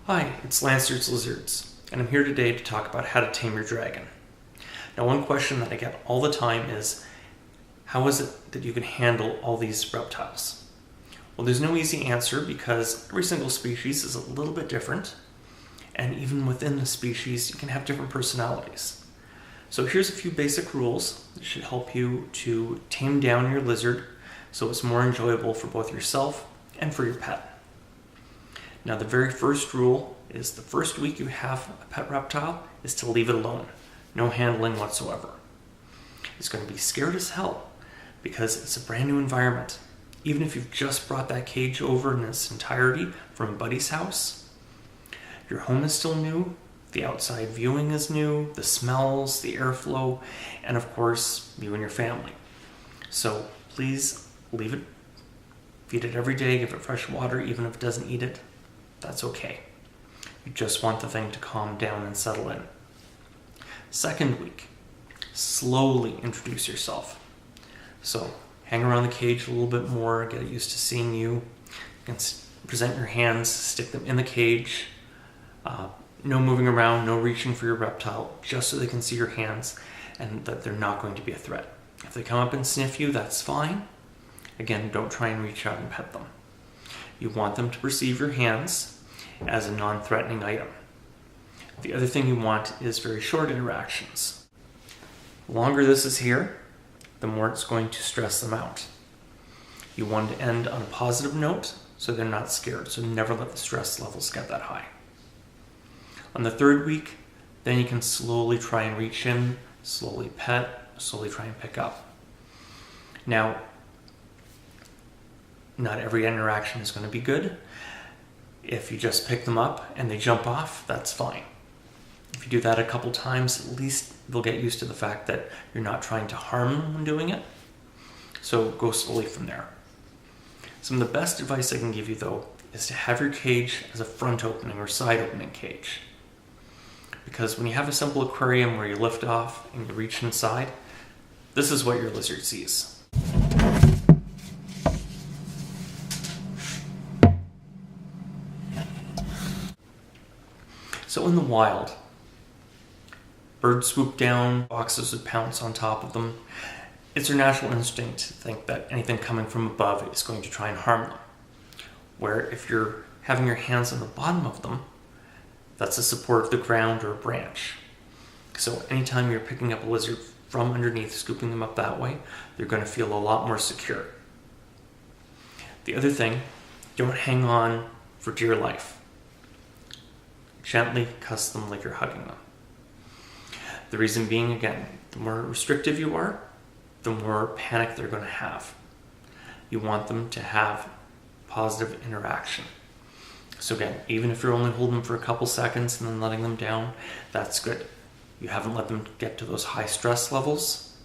Hi, it's Lancer's Lizards, and I'm here today to talk about how to tame your dragon. Now, one question that I get all the time is, how is it that you can handle all these reptiles? Well, there's no easy answer because every single species is a little bit different, and even within the species, you can have different personalities. So here's a few basic rules that should help you to tame down your lizard so it's more enjoyable for both yourself and for your pet. Now, the very first rule is the first week you have a pet reptile is to leave it alone. No handling whatsoever. It's going to be scared as hell because it's a brand new environment. Even if you've just brought that cage over in its entirety from a buddy's house, your home is still new, the outside viewing is new, the smells, the airflow, and of course, you and your family. So please leave it, feed it every day, give it fresh water, even if it doesn't eat it. That's okay. You just want the thing to calm down and settle in. Second week, slowly introduce yourself. So hang around the cage a little bit more, get used to seeing you. You can present your hands, stick them in the cage. No moving around, no reaching for your reptile, just so they can see your hands and that they're not going to be a threat. If they come up and sniff you, that's fine. Again, don't try and reach out and pet them. You want them to perceive your hands as a non-threatening item. The other thing you want is very short interactions. The longer this is here, the more it's going to stress them out. You want to end on a positive note so they're not scared, so never let the stress levels get that high. On the third week, then you can slowly try and reach in, slowly pet, slowly try and pick up. Now, not every interaction is going to be good. If you just pick them up and they jump off, that's fine. If you do that a couple times, at least they'll get used to the fact that you're not trying to harm them when doing it. So go slowly from there. Some of the best advice I can give you, though, is to have your cage as a front opening or side opening cage. Because when you have a simple aquarium where you lift off and you reach inside, this is what your lizard sees. So in the wild, birds swoop down, foxes would pounce on top of them. It's their natural instinct to think that anything coming from above is going to try and harm them. Where if you're having your hands on the bottom of them, that's the support of the ground or a branch. So anytime you're picking up a lizard from underneath, scooping them up that way, they're going to feel a lot more secure. The other thing, don't hang on for dear life. Gently cuss them like you're hugging them. The reason being, again, the more restrictive you are, the more panic they're going to have. You want them to have positive interaction. So again, even if you're only holding them for a couple seconds and then letting them down, that's good. You haven't let them get to those high stress levels,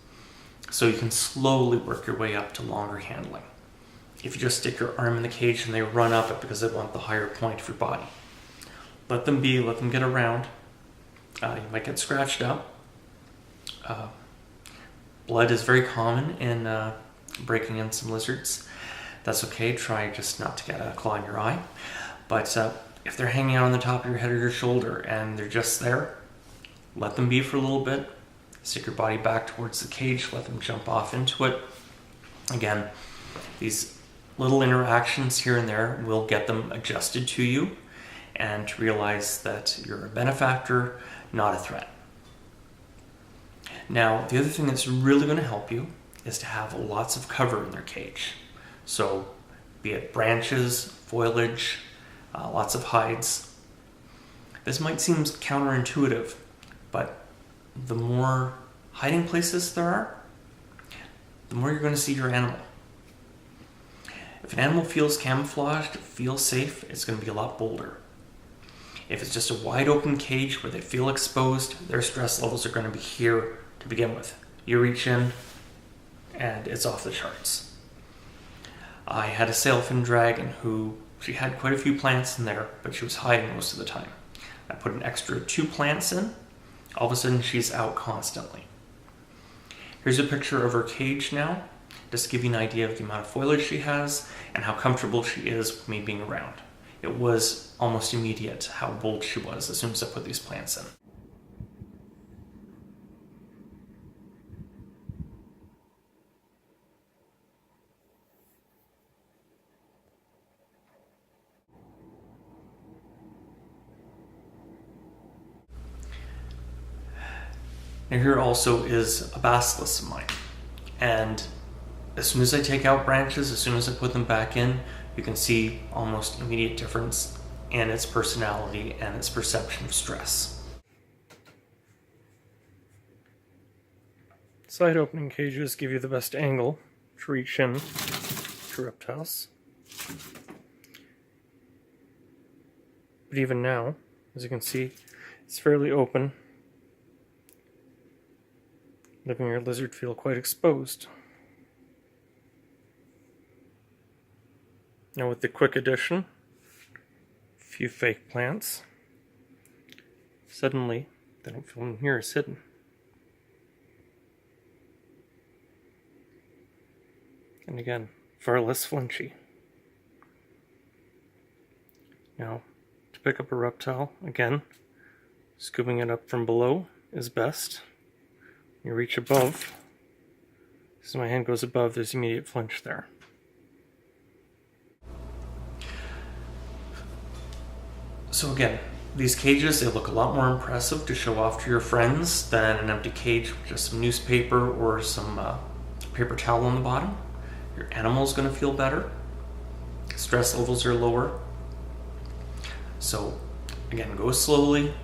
so you can slowly work your way up to longer handling. If you just stick your arm in the cage and they run up it because they want the higher point of your body, let them be, let them get around. You might get scratched up. Blood is very common in breaking in some lizards. That's okay, try just not to get a claw in your eye. But if they're hanging out on the top of your head or your shoulder and they're just there, let them be for a little bit. Stick your body back towards the cage, let them jump off into it. Again, these little interactions here and there will get them adjusted to you and to realize that you're a benefactor, not a threat. Now, the other thing that's really going to help you is to have lots of cover in their cage. So, be it branches, foliage, lots of hides. This might seem counterintuitive, but the more hiding places there are, the more you're going to see your animal. If an animal feels camouflaged, feels safe, it's going to be a lot bolder. If it's just a wide open cage where they feel exposed, their stress levels are going to be here to begin with. You reach in and it's off the charts. I had a sailfin dragon who, she had quite a few plants in there, but she was hiding most of the time. I put an extra 2 plants in, all of a sudden she's out constantly. Here's a picture of her cage now, just to give you an idea of the amount of foliage she has and how comfortable she is with me being around. it was almost immediate how bold she was as soon as I put these plants in. Now here also is a basilisk of mine, and as soon as I take out branches, as soon as I put them back in, you can see almost immediate difference in its personality and its perception of stress. Side opening cages give you the best angle to reach in to reptiles. But even now, as you can see, it's fairly open, leaving your lizard feel quite exposed. Now with the quick addition, a few fake plants, suddenly they don't feel near as hidden. And again, far less flinchy. Now, to pick up a reptile, again, scooping it up from below is best. You reach above, as my hand goes above, there's immediate flinch there. So again, these cages, they look a lot more impressive to show off to your friends than an empty cage with just some newspaper or some paper towel on the bottom. Your animal's going to feel better. Stress levels are lower. So again, go slowly,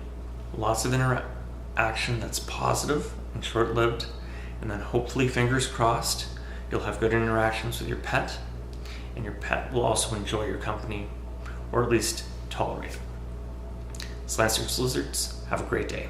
lots of interaction that's positive and short-lived, and then hopefully, fingers crossed, you'll have good interactions with your pet, and your pet will also enjoy your company, or at least tolerate it. Lancers Lizards, have a great day.